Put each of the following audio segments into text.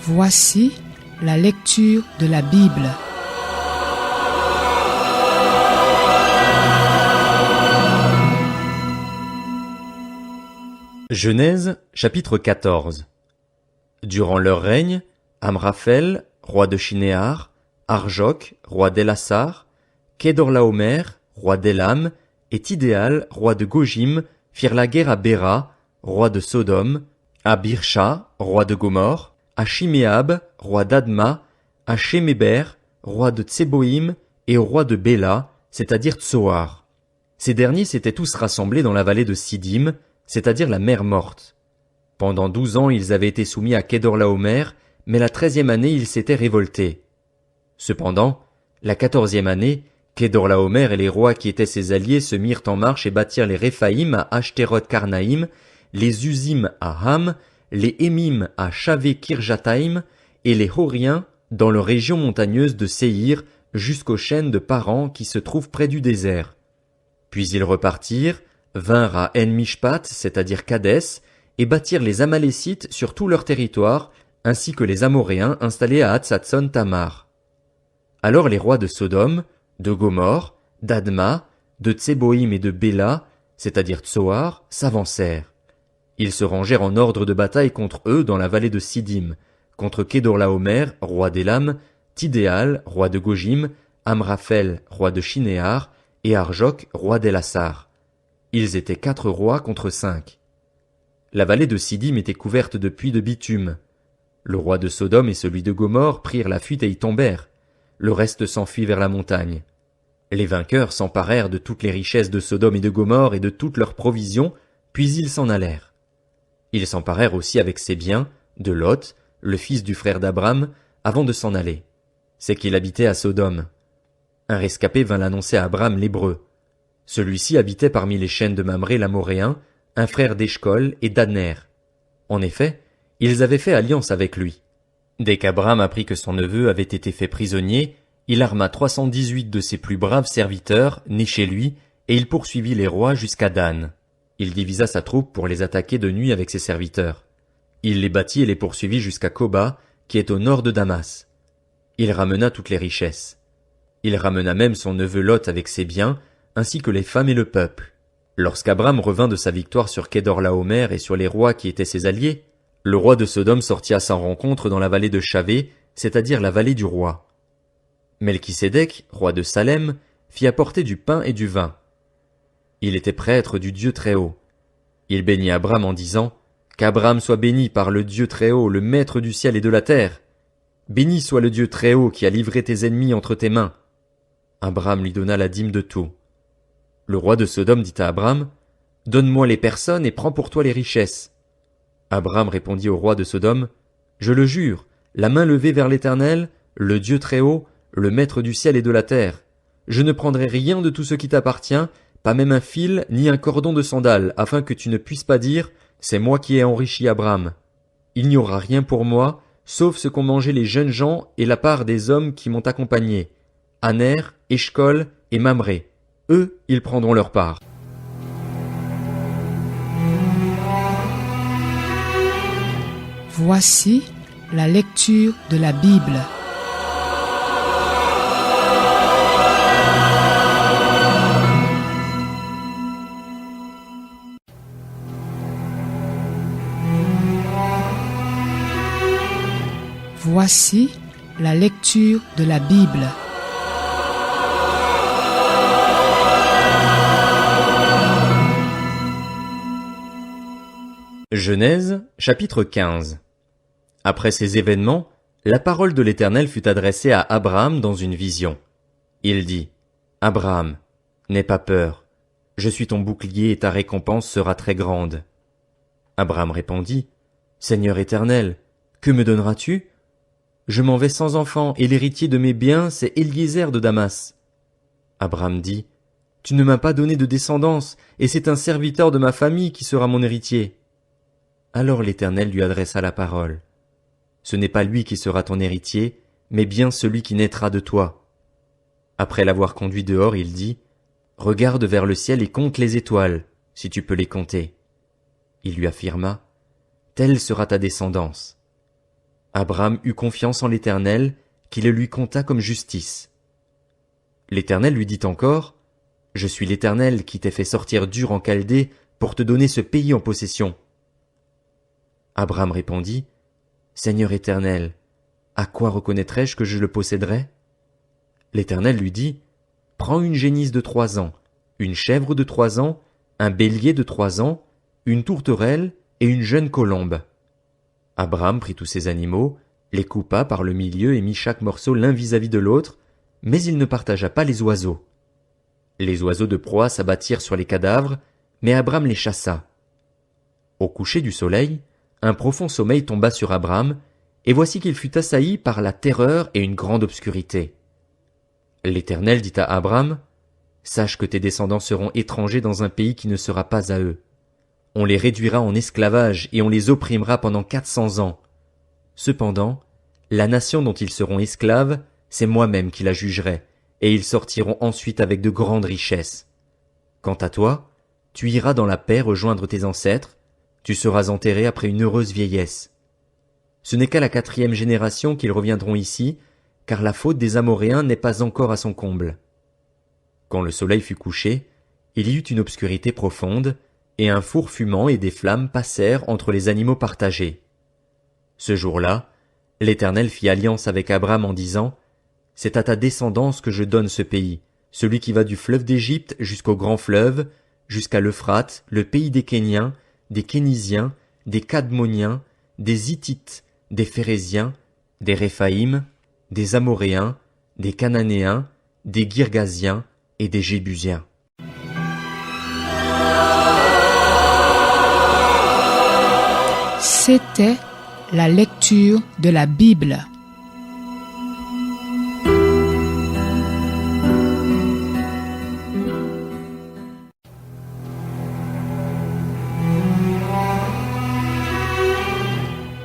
Voici la lecture de la Bible. Genèse, chapitre 14. Durant leur règne, Amraphel, roi de Shinéar, Arjoc, roi d'Elassar, Kedorlaomer, roi d'Élam, et Tidéal, roi de Gojim, firent la guerre à Béra, roi de Sodome, à Birsha, roi de Gomorrhe, à Shiméab, roi d'Adma, à Sheméber, roi de Tseboïm, et au roi de Béla, c'est-à-dire Tsoar. Ces derniers s'étaient tous rassemblés dans la vallée de Siddim, c'est-à-dire la mer morte. Pendant 12 ans ils avaient été soumis à Kedorlaomer, mais la 13e année ils s'étaient révoltés. Cependant, la 14e année, Kedorlaomer et les rois qui étaient ses alliés se mirent en marche et bâtirent les Réphaïm à Ashteroth-Karnaïm, les Uzim à Ham, les Émim à Shavé-Kirjataïm, et les Horiens dans leur région montagneuse de Séhir jusqu'aux chaînes de Paran qui se trouvent près du désert. Puis ils repartirent, vinrent à En-Mishpat, c'est-à-dire Kadès, et bâtirent les Amalécites sur tout leur territoire, ainsi que les Amoréens installés à Hatzatson-Tamar. Alors les rois de Sodome, de Gomorrhe, d'Adma, de Tseboïm et de Béla, c'est-à-dire Tsoar, s'avancèrent. Ils se rangèrent en ordre de bataille contre eux dans la vallée de Siddim, contre Kedorlaomer, roi d'Élam, Tidéal, roi de Gojim, Amraphel, roi de Shinéar, et Arjoc, roi d'Elassar. Ils étaient 4 rois contre 5. La vallée de Siddim était couverte de puits de bitume. Le roi de Sodome et celui de Gomorrhe prirent la fuite et y tombèrent. Le reste s'enfuit vers la montagne. Les vainqueurs s'emparèrent de toutes les richesses de Sodome et de Gomorrhe et de toutes leurs provisions, puis ils s'en allèrent. Ils s'emparèrent aussi avec ses biens, de Lot, le fils du frère d'Abram, avant de s'en aller. C'est qu'il habitait à Sodome. Un rescapé vint l'annoncer à Abram l'Hébreu. Celui-ci habitait parmi les chaînes de Mamré l'Amoréen, un frère d'Eshcol et d'Adner. En effet, ils avaient fait alliance avec lui. Dès qu'Abram apprit que son neveu avait été fait prisonnier, il arma 318 de ses plus braves serviteurs, nés chez lui, et il poursuivit les rois jusqu'à Dan. Il divisa sa troupe pour les attaquer de nuit avec ses serviteurs. Il les battit et les poursuivit jusqu'à Koba, qui est au nord de Damas. Il ramena toutes les richesses. Il ramena même son neveu Lot avec ses biens, ainsi que les femmes et le peuple. Lorsqu'Abram revint de sa victoire sur Kedorlaomer et sur les rois qui étaient ses alliés, le roi de Sodome sortit à sa rencontre dans la vallée de Shavé, c'est-à-dire la vallée du roi. Melchisédek, roi de Salem, fit apporter du pain et du vin. Il était prêtre du Dieu Très-Haut. Il bénit Abram en disant « Qu'Abram soit béni par le Dieu Très-Haut, le Maître du ciel et de la terre. Béni soit le Dieu Très-Haut qui a livré tes ennemis entre tes mains. » Abram lui donna la dîme de tout. Le roi de Sodome dit à Abram « Donne-moi les personnes et prends pour toi les richesses. » Abram répondit au roi de Sodome « Je le jure, la main levée vers l'Éternel, le Dieu Très-Haut, le Maître du ciel et de la terre. Je ne prendrai rien de tout ce qui t'appartient, pas même un fil ni un cordon de sandales, afin que tu ne puisses pas dire « C'est moi qui ai enrichi Abram ». Il n'y aura rien pour moi, sauf ce qu'ont mangé les jeunes gens et la part des hommes qui m'ont accompagné, Aner, Eshcol et Mamré. Eux, ils prendront leur part. Voici la lecture de la Bible. Voici la lecture de la Bible. Genèse, chapitre 15. Après ces événements, la parole de l'Éternel fut adressée à Abraham dans une vision. Il dit, « Abraham, n'aie pas peur, je suis ton bouclier et ta récompense sera très grande. » Abraham répondit, « Seigneur Éternel, que me donneras-tu ? Je m'en vais sans enfant, et l'héritier de mes biens, c'est Eliezer de Damas. » Abraham dit, « Tu ne m'as pas donné de descendance, et c'est un serviteur de ma famille qui sera mon héritier. » Alors l'Éternel lui adressa la parole. « Ce n'est pas lui qui sera ton héritier, mais bien celui qui naîtra de toi. » Après l'avoir conduit dehors, il dit, « Regarde vers le ciel et compte les étoiles, si tu peux les compter. » Il lui affirma, « Telle sera ta descendance. » Abram eut confiance en l'Éternel, qui le lui compta comme justice. L'Éternel lui dit encore, « Je suis l'Éternel qui t'ai fait sortir d'Ur en Chaldée pour te donner ce pays en possession. » Abram répondit, « Seigneur Éternel, à quoi reconnaîtrai-je que je le posséderai ?» L'Éternel lui dit, « Prends une génisse de 3 ans, une chèvre de 3 ans, un bélier de 3 ans, une tourterelle et une jeune colombe. » Abram prit tous ces animaux, les coupa par le milieu et mit chaque morceau l'un vis-à-vis de l'autre, mais il ne partagea pas les oiseaux. Les oiseaux de proie s'abattirent sur les cadavres, mais Abram les chassa. Au coucher du soleil, un profond sommeil tomba sur Abram, et voici qu'il fut assailli par la terreur et une grande obscurité. L'Éternel dit à Abram, « Sache que tes descendants seront étrangers dans un pays qui ne sera pas à eux. On les réduira en esclavage et on les opprimera pendant 400 ans. Cependant, la nation dont ils seront esclaves, c'est moi-même qui la jugerai, et ils sortiront ensuite avec de grandes richesses. Quant à toi, tu iras dans la paix rejoindre tes ancêtres, tu seras enterré après une heureuse vieillesse. Ce n'est qu'à la 4e génération qu'ils reviendront ici, car la faute des Amoréens n'est pas encore à son comble. » Quand le soleil fut couché, il y eut une obscurité profonde, et un four fumant et des flammes passèrent entre les animaux partagés. Ce jour-là, l'Éternel fit alliance avec Abram en disant, « C'est à ta descendance que je donne ce pays, celui qui va du fleuve d'Égypte jusqu'au grand fleuve, jusqu'à l'Euphrate, le pays des Kéniens, des Kénisiens, des Cadmoniens, des Hittites, des Phéréziens, des Réphaïm, des Amoréens, des Cananéens, des Girgasiens et des Jébusiens. » C'était la lecture de la Bible.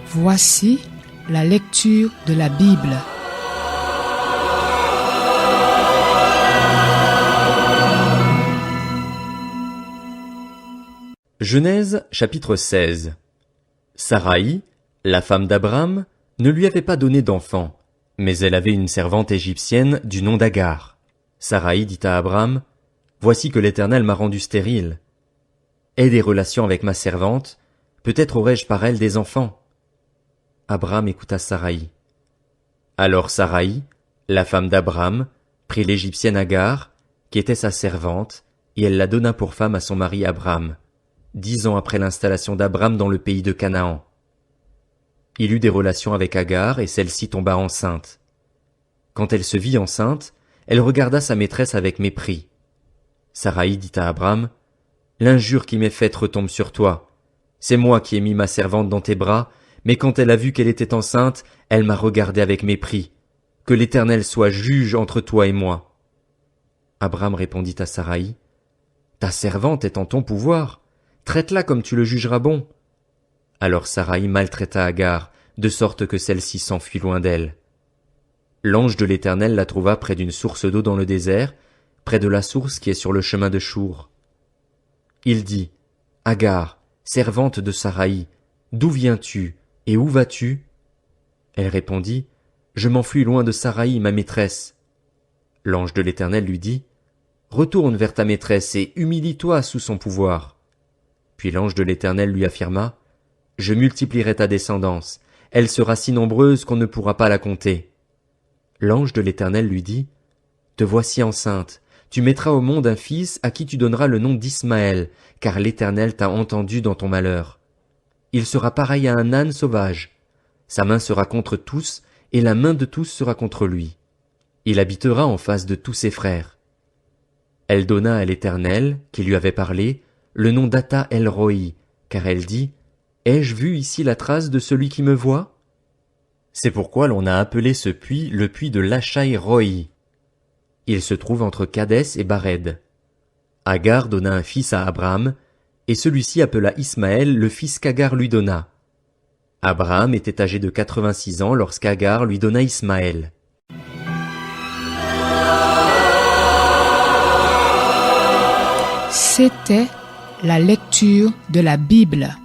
Voici la lecture de la Bible. Genèse chapitre 16. Saraï, la femme d'Abram, ne lui avait pas donné d'enfant, mais elle avait une servante égyptienne du nom d'Agar. Saraï dit à Abram, « Voici que l'Éternel m'a rendu stérile. Aie des relations avec ma servante, peut-être aurai-je par elle des enfants. » Abram écouta Saraï. Alors Saraï, la femme d'Abram, prit l'Égyptienne Agar, qui était sa servante, et elle la donna pour femme à son mari Abram, 10 ans après l'installation d'Abram dans le pays de Canaan. Il eut des relations avec Agar et celle-ci tomba enceinte. Quand elle se vit enceinte, elle regarda sa maîtresse avec mépris. Saraï dit à Abram, « L'injure qui m'est faite retombe sur toi. C'est moi qui ai mis ma servante dans tes bras, mais quand elle a vu qu'elle était enceinte, elle m'a regardé avec mépris. Que l'Éternel soit juge entre toi et moi. » Abram répondit à Saraï, « Ta servante est en ton pouvoir. Traite-la comme tu le jugeras bon. » Alors Saraï maltraita Agar, de sorte que celle-ci s'enfuit loin d'elle. L'ange de l'Éternel la trouva près d'une source d'eau dans le désert, près de la source qui est sur le chemin de Chour. Il dit, « Agar, servante de Saraï, d'où viens-tu et où vas-tu » Elle répondit, « Je m'enfuis loin de Saraï, ma maîtresse. » L'ange de l'Éternel lui dit, « Retourne vers ta maîtresse et humilie-toi sous son pouvoir. » Puis l'ange de l'Éternel lui affirma, « Je multiplierai ta descendance, elle sera si nombreuse qu'on ne pourra pas la compter. » L'ange de l'Éternel lui dit, « Te voici enceinte, tu mettras au monde un fils à qui tu donneras le nom d'Ismaël, car l'Éternel t'a entendu dans ton malheur. Il sera pareil à un âne sauvage. Sa main sera contre tous, et la main de tous sera contre lui. Il habitera en face de tous ses frères. » Elle donna à l'Éternel, qui lui avait parlé, le nom d'Ata El-Roi, car elle dit, « Ai-je vu ici la trace de celui qui me voit ?» C'est pourquoi l'on a appelé ce puits le puits de Lachai-Roi. Il se trouve entre Kadès et Bared. Agar donna un fils à Abram, et celui-ci appela Ismaël le fils qu'Agar lui donna. Abram était âgé de 86 ans lorsqu'Agar lui donna Ismaël. C'était la lecture de la Bible.